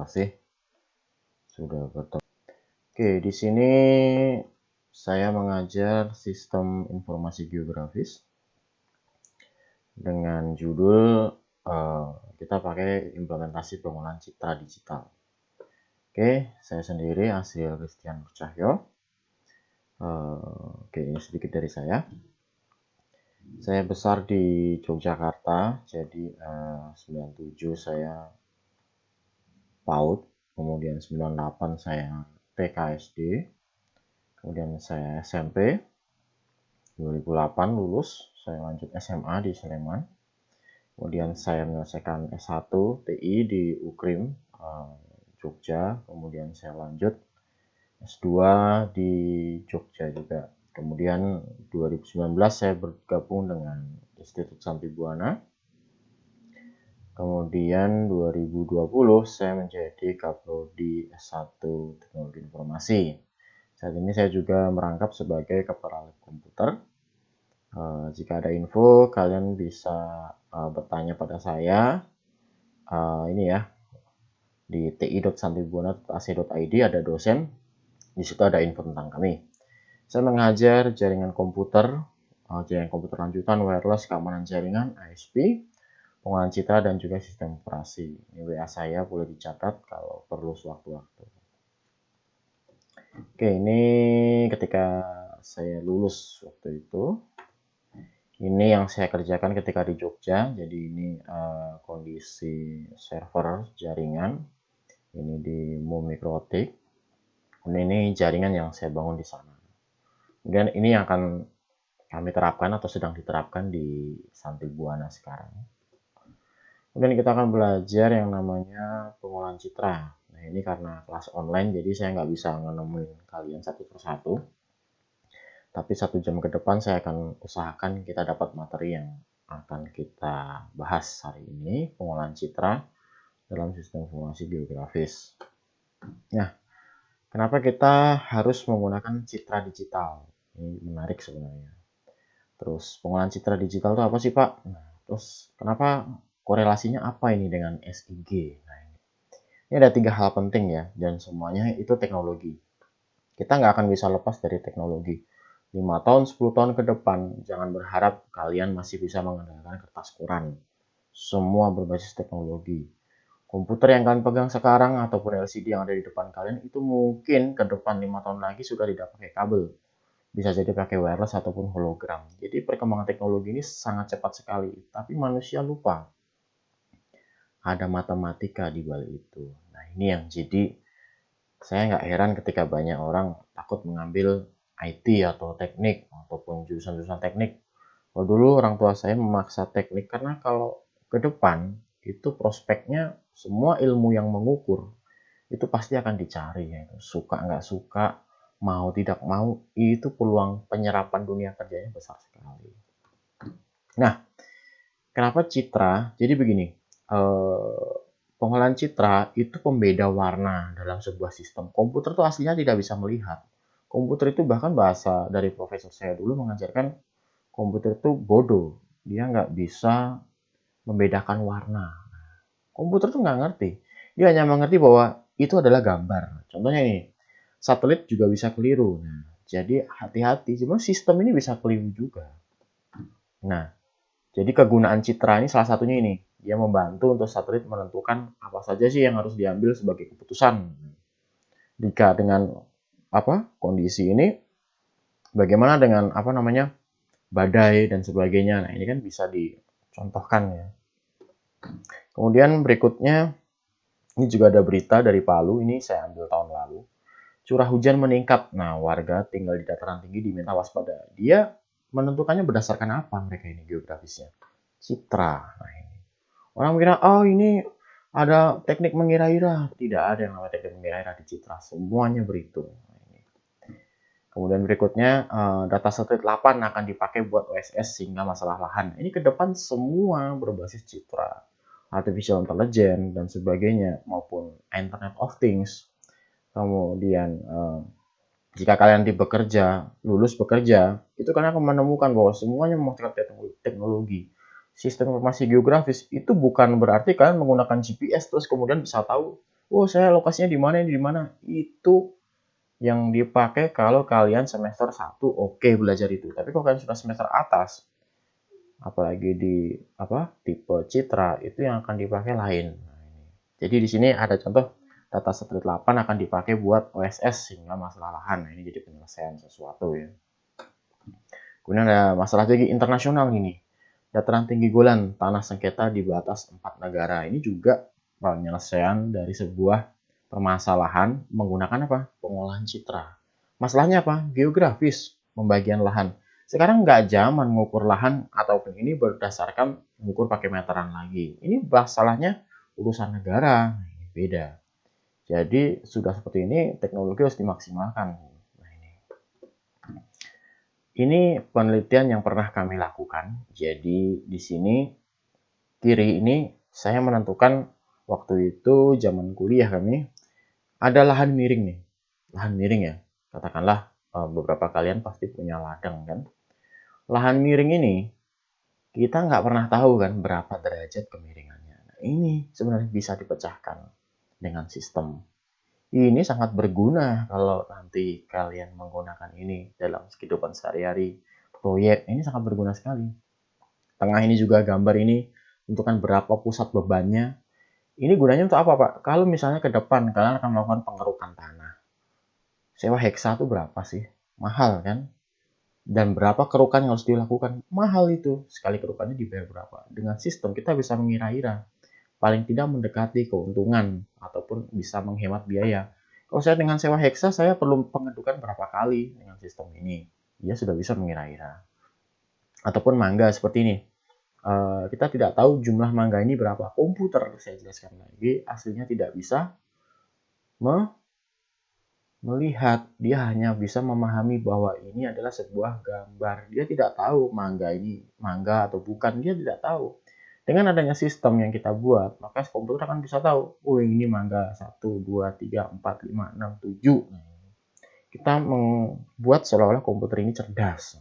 kasih sudah bertemu. Oke, di sini saya mengajar sistem informasi geografis dengan judul kita pakai implementasi pengolahan citra digital. Oke, saya sendiri Asriel Christian Cahyo. Oke, ini sedikit dari saya. Saya besar di Yogyakarta, jadi 97 saya PAUD, kemudian 98 saya TK SD, kemudian saya SMP, 2008 lulus, saya lanjut SMA di Sleman, kemudian saya menyelesaikan S1 TI di UKRIM Jogja, kemudian saya lanjut S2 di Jogja juga. Kemudian 2019 saya bergabung dengan Institut Santi Buana. Kemudian 2020 saya menjadi Kaprodi S1 Teknologi Informasi. Saat ini saya juga merangkap sebagai Kepala Lab Komputer. Jika ada info kalian bisa bertanya pada saya. Ini ya, di ti.santibuana.ac.id ada dosen. Di situ ada info tentang kami. Saya mengajar jaringan komputer lanjutan, wireless, keamanan jaringan, ISP, pengolahan citra, dan juga sistem operasi. Ini WA saya, boleh dicatat kalau perlu sewaktu-waktu. Oke, ini ketika saya lulus waktu itu. Ini yang saya kerjakan ketika di Jogja. Jadi ini kondisi server jaringan. Ini di Mumikrotik. Ini jaringan yang saya bangun di sana. Kemudian ini yang akan kami terapkan atau sedang diterapkan di Santi Buana sekarang. Kemudian kita akan belajar yang namanya pengolahan citra. Nah, ini karena kelas online, jadi saya nggak bisa menemuin kalian satu persatu. Tapi 1 jam ke depan saya akan usahakan kita dapat materi yang akan kita bahas hari ini, pengolahan citra dalam sistem informasi geografis. Nah, kenapa kita harus menggunakan citra digital? Ini menarik sebenarnya. Terus pengolahan citra digital itu apa sih, Pak? Nah, terus kenapa korelasinya apa ini dengan SIG? Nah, ini ada 3 hal penting ya, dan semuanya itu teknologi. Kita nggak akan bisa lepas dari teknologi. 5 tahun, 10 tahun ke depan, jangan berharap kalian masih bisa mengandalkan kertas koran. Semua berbasis teknologi. Komputer yang kalian pegang sekarang ataupun LCD yang ada di depan kalian itu mungkin ke depan 5 tahun lagi sudah tidak pakai kabel. Bisa jadi pakai wireless ataupun hologram. Jadi perkembangan teknologi ini sangat cepat sekali. Tapi manusia lupa ada matematika di balik itu. Nah, ini yang jadi saya nggak heran ketika banyak orang takut mengambil IT atau teknik ataupun jurusan-jurusan teknik. Kalau dulu orang tua saya memaksa teknik karena kalau ke depan itu prospeknya semua ilmu yang mengukur itu pasti akan dicari ya. Suka nggak suka, mau tidak mau, itu peluang penyerapan dunia kerjanya besar sekali. Nah, kenapa citra? Jadi begini, pengolahan citra itu pembeda warna dalam sebuah sistem. Komputer itu aslinya tidak bisa melihat. Komputer itu bahkan bahasa dari profesor saya dulu mengajarkan komputer itu bodoh. Dia nggak bisa membedakan warna. Komputer itu nggak ngerti. Dia hanya mengerti bahwa itu adalah gambar. Contohnya ini, satelit juga bisa keliru. Nah, jadi hati-hati. Sebenarnya sistem ini bisa keliru juga. Nah, jadi kegunaan citra ini salah satunya ini. Dia membantu untuk satelit menentukan apa saja sih yang harus diambil sebagai keputusan. Jika dengan kondisi ini, bagaimana dengan badai dan sebagainya. Nah, ini kan bisa dicontohkan ya. Kemudian berikutnya, ini juga ada berita dari Palu, ini saya ambil tahun lalu. Curah hujan meningkat. Nah, warga tinggal di dataran tinggi diminta waspada. Dia menentukannya berdasarkan apa mereka ini geografisnya? Citra. Nah, ini. Orang kira, oh ini ada teknik mengira-ira. Tidak ada yang namanya teknik mengira-ira di citra. Semuanya berhitung. Kemudian berikutnya, data satelit 8 akan dipakai buat OSS sehingga masalah lahan. Ini ke depan semua berbasis citra. Artificial Intelligence dan sebagainya, maupun Internet of Things. Kemudian, jika kalian lulus bekerja, itu kalian akan menemukan bahwa semuanya memakai teknologi. Sistem informasi geografis itu bukan berarti kalian menggunakan GPS terus kemudian bisa tahu, Oh, saya lokasinya di mana, di mana. Itu yang dipakai kalau kalian semester 1 oke belajar itu. Tapi kalau kalian sudah semester atas, apalagi di tipe citra, itu yang akan dipakai lain. Jadi di sini ada contoh data satelit 8 akan dipakai buat OSS sehingga masalah lahan. Nah, ini jadi penyelesaian sesuatu ya. Kemudian ada masalah lagi internasional ini. Dataran tinggi Golan, tanah sengketa di batas 4 negara. Ini juga penyelesaian dari sebuah permasalahan menggunakan apa? Pengolahan citra. Masalahnya apa? Geografis, pembagian lahan. Sekarang nggak zaman mengukur lahan ataupun ini berdasarkan mengukur pakai meteran lagi. Ini masalahnya urusan negara, beda. Jadi sudah seperti ini teknologi harus dimaksimalkan. Ini penelitian yang pernah kami lakukan. Jadi di sini kiri ini saya menentukan waktu itu zaman kuliah kami ada lahan miring nih. Lahan miring ya. Katakanlah beberapa kalian pasti punya ladang kan. Lahan miring ini kita nggak pernah tahu kan berapa derajat kemiringannya. Nah, ini sebenarnya bisa dipecahkan dengan sistem. Ini sangat berguna kalau nanti kalian menggunakan ini dalam kehidupan sehari-hari. Proyek ini sangat berguna sekali. Tengah ini juga gambar ini tentukan berapa pusat bebannya. Ini gunanya untuk apa, Pak? Kalau misalnya ke depan kalian akan melakukan pengerukan tanah. Sewa heksa itu berapa sih? Mahal kan? Dan berapa kerukan yang harus dilakukan? Mahal itu. Sekali kerukannya dibayar berapa? Dengan sistem kita bisa mengira-ira. Paling tidak mendekati keuntungan ataupun bisa menghemat biaya. Kalau saya dengan sewa heksa, saya perlu pengedukan berapa kali dengan sistem ini. Dia sudah bisa mengira-ira. Ataupun mangga seperti ini. Kita tidak tahu jumlah mangga ini berapa. Komputer, saya jelaskan lagi, aslinya tidak bisa melihat. Dia hanya bisa memahami bahwa ini adalah sebuah gambar. Dia tidak tahu mangga ini mangga atau bukan. Dia tidak tahu. Dengan adanya sistem yang kita buat, maka komputer akan bisa tahu, oh ini mangga 1, 2, 3, 4, 5, 6, 7. Kita membuat seolah-olah komputer ini cerdas.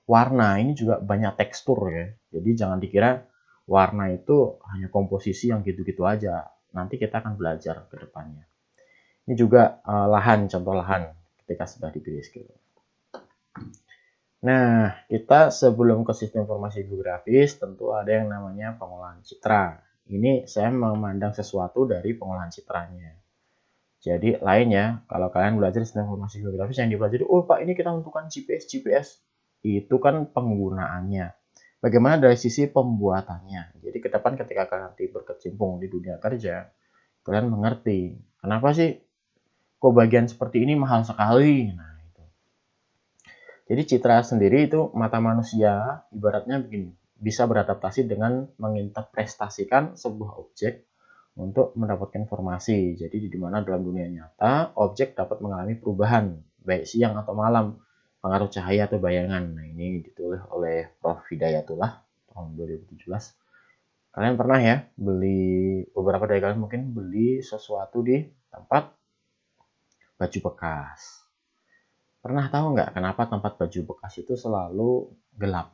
Warna ini juga banyak tekstur ya. Jadi jangan dikira warna itu hanya komposisi yang gitu-gitu aja. Nanti kita akan belajar ke depannya. Ini juga lahan, contoh lahan ketika sudah dipilih skill. Nah, kita sebelum ke sistem informasi geografis, tentu ada yang namanya pengolahan citra. Ini saya memandang sesuatu dari pengolahan citranya. Jadi lain ya, kalau kalian belajar sistem informasi geografis yang dipelajari, oh Pak ini kita tentukan GPS. Itu kan penggunaannya. Bagaimana dari sisi pembuatannya. Jadi ke depan ketika kalian nanti berkecimpung di dunia kerja, kalian mengerti, kenapa sih kok bagian seperti ini mahal sekali. Nah, jadi citra sendiri itu mata manusia ibaratnya begini, bisa beradaptasi dengan menginterpretasikan sebuah objek untuk mendapatkan informasi. Jadi di mana dalam dunia nyata objek dapat mengalami perubahan baik siang atau malam, pengaruh cahaya atau bayangan. Nah, ini ditulis oleh Prof. Hidayatullah tahun 2017. Kalian pernah ya beli, beberapa dari kalian mungkin beli sesuatu di tempat baju bekas. Pernah tahu nggak kenapa tempat baju bekas itu selalu gelap?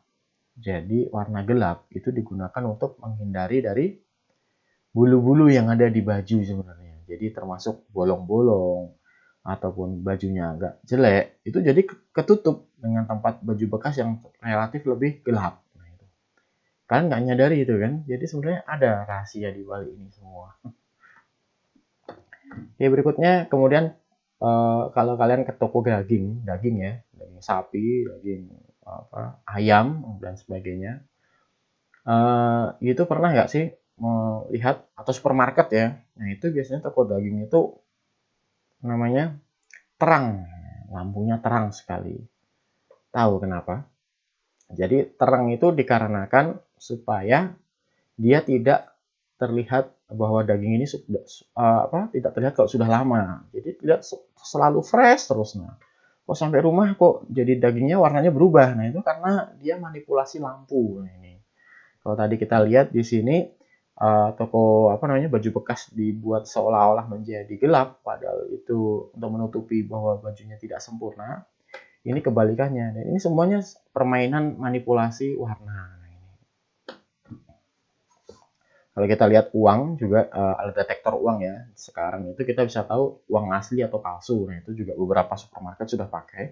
Jadi warna gelap itu digunakan untuk menghindari dari bulu-bulu yang ada di baju sebenarnya. Jadi termasuk bolong-bolong ataupun bajunya agak jelek, itu jadi ketutup dengan tempat baju bekas yang relatif lebih gelap. Nah, itu. Kalian nggak nyadari itu kan? Jadi sebenarnya ada rahasia di balik ini semua. Oke, berikutnya kemudian kalau kalian ke toko daging ya, daging sapi, daging ayam dan sebagainya, itu pernah nggak sih melihat atau supermarket ya? Nah itu biasanya toko daging itu namanya terang, lampunya terang sekali. Tahu kenapa? Jadi terang itu dikarenakan supaya dia tidak terlihat bahwa daging ini sudah tidak terlihat kalau sudah lama. Jadi tidak selalu fresh terus. Nah, kok sampai rumah kok jadi dagingnya warnanya berubah. Nah, itu karena dia manipulasi lampu. Nah, ini. Kalau tadi kita lihat di sini toko baju bekas dibuat seolah-olah menjadi gelap padahal itu untuk menutupi bahwa bajunya tidak sempurna. Ini kebalikannya. Dan ini semuanya permainan manipulasi warna. Kalau kita lihat uang juga ada detektor uang ya. Sekarang itu kita bisa tahu uang asli atau palsu. Nah, itu juga beberapa supermarket sudah pakai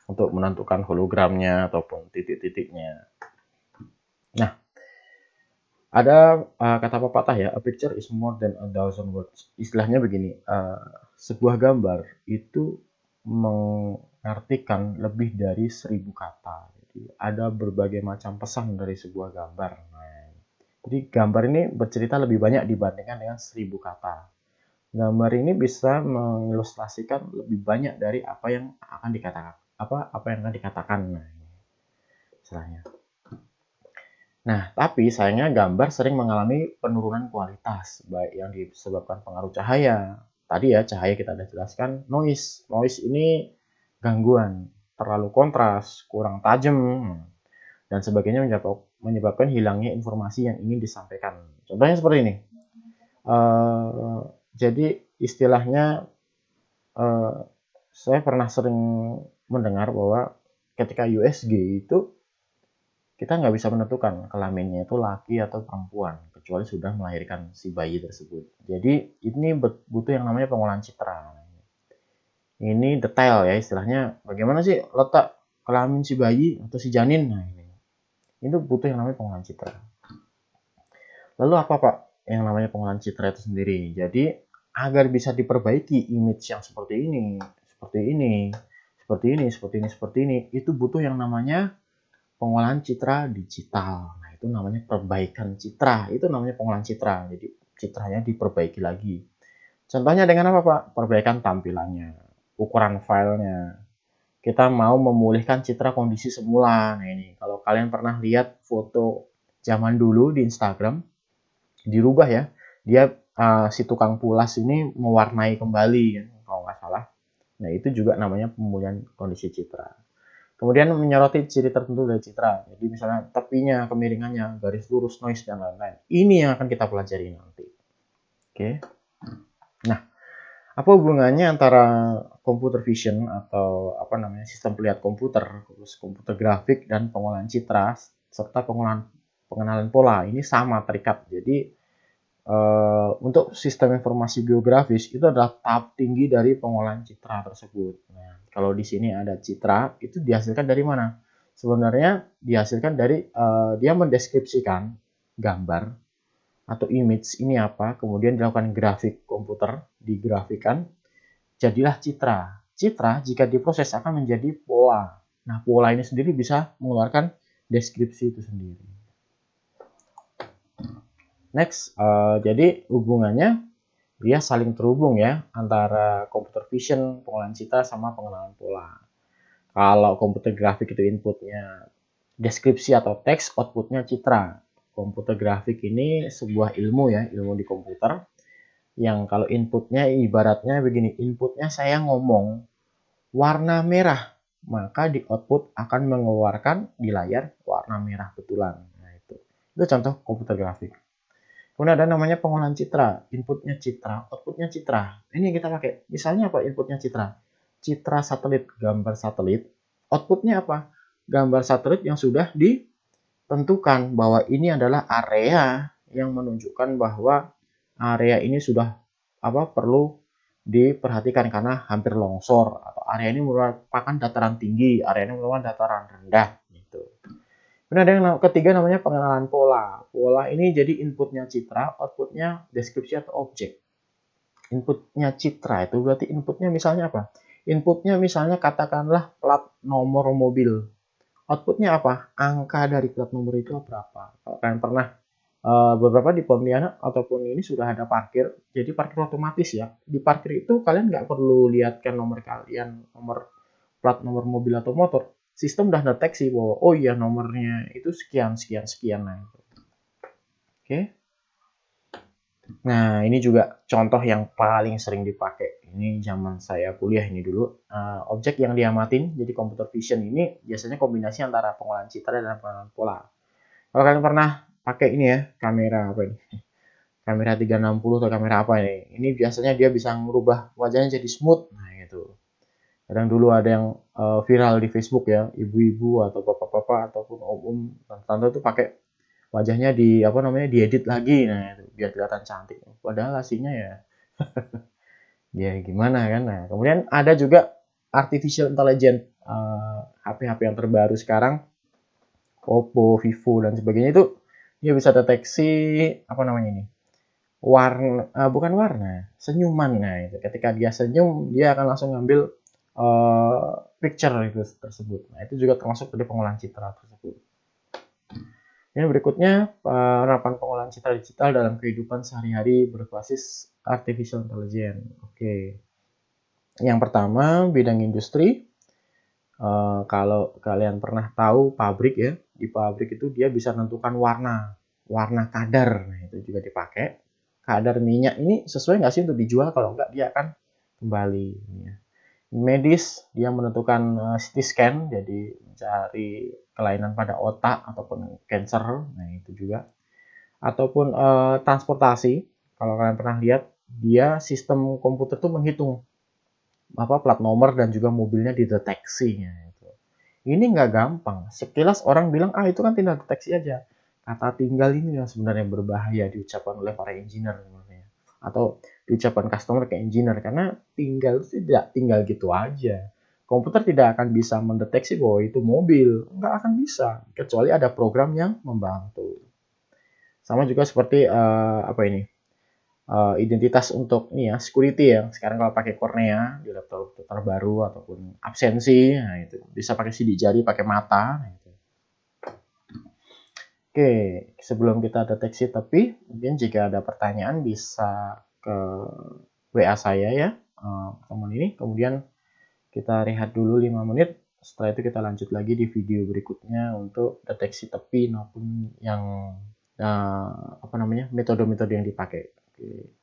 untuk menentukan hologramnya ataupun titik-titiknya. Nah, ada kata pepatah ya, a picture is more than a thousand words. Istilahnya begini, sebuah gambar itu mengartikan lebih dari 1000 kata. Jadi ada berbagai macam pesan dari sebuah gambar. Nah, jadi gambar ini bercerita lebih banyak dibandingkan dengan 1000 kata. Gambar ini bisa mengilustrasikan lebih banyak dari apa yang akan dikatakan. Apa yang akan dikatakan. Nah, istilahnya. Nah, tapi sayangnya gambar sering mengalami penurunan kualitas, baik yang disebabkan pengaruh cahaya. Tadi ya, cahaya kita sudah jelaskan, noise. Noise ini gangguan, terlalu kontras, kurang tajam, dan sebagainya menyebabkan hilangnya informasi yang ingin disampaikan. Contohnya seperti ini. Jadi istilahnya, saya pernah sering mendengar bahwa ketika USG itu kita nggak bisa menentukan kelaminnya itu laki atau perempuan kecuali sudah melahirkan si bayi tersebut. Jadi ini butuh yang namanya pengolahan citra. Ini detail ya istilahnya, bagaimana sih letak kelamin si bayi atau si janin. Nah, ini itu butuh yang namanya pengolahan citra. Lalu apa Pak yang namanya pengolahan citra itu sendiri? Jadi agar bisa diperbaiki image yang seperti ini, seperti ini, seperti ini, seperti ini, seperti ini, itu butuh yang namanya pengolahan citra digital. Nah, itu namanya perbaikan citra. Itu namanya pengolahan citra. Jadi citranya diperbaiki lagi. Contohnya dengan apa, Pak? Perbaikan tampilannya, ukuran filenya. Kita mau memulihkan citra kondisi semula. Nah, ini kalau kalian pernah lihat foto zaman dulu di Instagram, dirubah ya. Dia si tukang pulas ini mewarnai kembali ya, kalau nggak salah. Nah, itu juga namanya pemulihan kondisi citra. Kemudian menyoroti ciri tertentu dari citra. Jadi misalnya tepinya, kemiringannya, garis lurus, noise, dan lain-lain. Ini yang akan kita pelajari nanti. Oke. Nah, apa hubungannya antara computer vision atau apa namanya sistem pelihara komputer, terus komputer grafik dan pengolahan citra serta pengenalan pola ini sama terikat. Jadi untuk sistem informasi geografis itu adalah tahap tinggi dari pengolahan citra tersebut. Nah, kalau di sini ada citra, itu dihasilkan dari mana? Sebenarnya dihasilkan dari dia mendeskripsikan gambar atau image ini apa, kemudian dilakukan grafik komputer, digrafikan, jadilah citra. Citra jika diproses akan menjadi pola. Nah, pola ini sendiri bisa mengeluarkan deskripsi itu sendiri. Next, jadi hubungannya dia saling terhubung ya antara computer vision, pengolahan citra sama pengenalan pola. Kalau computer grafik itu inputnya deskripsi atau teks, outputnya citra. Computer grafik ini sebuah ilmu ya, ilmu di komputer yang kalau inputnya ibaratnya begini, inputnya saya ngomong warna merah, maka di output akan mengeluarkan di layar warna merah betulan. Nah, itu contoh komputer grafik. Kemudian ada namanya pengolahan citra, inputnya citra, outputnya citra. Ini yang kita pakai. Misalnya apa inputnya citra? Citra satelit, gambar satelit. Outputnya apa? Gambar satelit yang sudah ditentukan bahwa ini adalah area yang menunjukkan bahwa area ini sudah perlu diperhatikan karena hampir longsor atau area ini merupakan dataran tinggi, area ini merupakan dataran rendah. Gitu. Kemudian ada yang ketiga namanya pengenalan pola. Pola ini jadi inputnya citra, outputnya deskripsi atau objek. Inputnya citra itu berarti inputnya misalnya apa? Inputnya misalnya katakanlah plat nomor mobil. Outputnya apa? Angka dari plat nomor itu berapa? Kalau kalian pernah beberapa di Pontianak ataupun ini sudah ada parkir, jadi parkir otomatis ya. Di parkir itu kalian nggak perlu lihatkan nomor kalian, nomor plat nomor mobil atau motor. Sistem udah deteksi bahwa oh iya nomornya itu sekian sekian sekian. Nah, oke. Nah, ini juga contoh yang paling sering dipakai. Ini zaman saya kuliah ini dulu. Objek yang diamatin, jadi computer vision ini biasanya kombinasi antara pengolahan citra dan pengenalan pola. Kalau kalian pernah pakai ini ya, kamera apa ini? Kamera 360 atau kamera apa ini? Ini biasanya dia bisa merubah wajahnya jadi smooth. Nah, itu. Kadang dulu ada yang viral di Facebook ya, ibu-ibu atau bapak-bapak ataupun om-om tante itu pakai wajahnya di apa namanya diedit lagi, nah itu biar kelihatan cantik. Padahal aslinya ya ya gimana kan. Nah, kemudian ada juga artificial intelligence, HP-HP yang terbaru sekarang, Oppo, Vivo dan sebagainya itu dia bisa deteksi apa namanya ini? Warna, bukan warna, senyuman. Nah, itu ketika dia senyum, dia akan langsung ngambil picture itu tersebut. Nah, itu juga termasuk dari pengolahan citra tersebut. Yang berikutnya, penerapan pengolahan citra digital dalam kehidupan sehari-hari berbasis artificial intelligence. Oke. Yang pertama, bidang industri. Kalau kalian pernah tahu pabrik ya, di pabrik itu dia bisa menentukan warna, warna kadar. Nah, itu juga dipakai. Kadar minyak ini sesuai nggak sih untuk dijual? Kalau nggak, dia akan kembali. Ya. Medis, dia menentukan CT scan, jadi mencari kelainan pada otak ataupun cancer. Nah, itu juga. Ataupun transportasi, kalau kalian pernah lihat, dia sistem komputer tuh menghitung apa plat nomor dan juga mobilnya dideteksinya. Ini nggak gampang. Sekilas orang bilang, ah itu kan tinggal deteksi aja. Kata tinggal ini yang sebenarnya berbahaya diucapkan oleh para engineer sebenarnya. Atau diucapkan customer ke engineer. Karena tinggal itu tidak tinggal gitu aja. Komputer tidak akan bisa mendeteksi bahwa itu mobil. Nggak akan bisa. Kecuali ada program yang membantu. Sama juga seperti apa ini? Identitas untuk ini ya, security ya. Sekarang kalau pakai Cornea di laptop terbaru ataupun absensi, nah itu bisa pakai sidik jari, pakai mata. Nah, itu. Oke, sebelum kita deteksi tepi, mungkin jika ada pertanyaan bisa ke WA saya ya, teman ini. Kemudian kita rehat dulu 5 menit. Setelah itu kita lanjut lagi di video berikutnya untuk deteksi tepi maupun yang apa namanya metode-metode yang dipakai. Oke.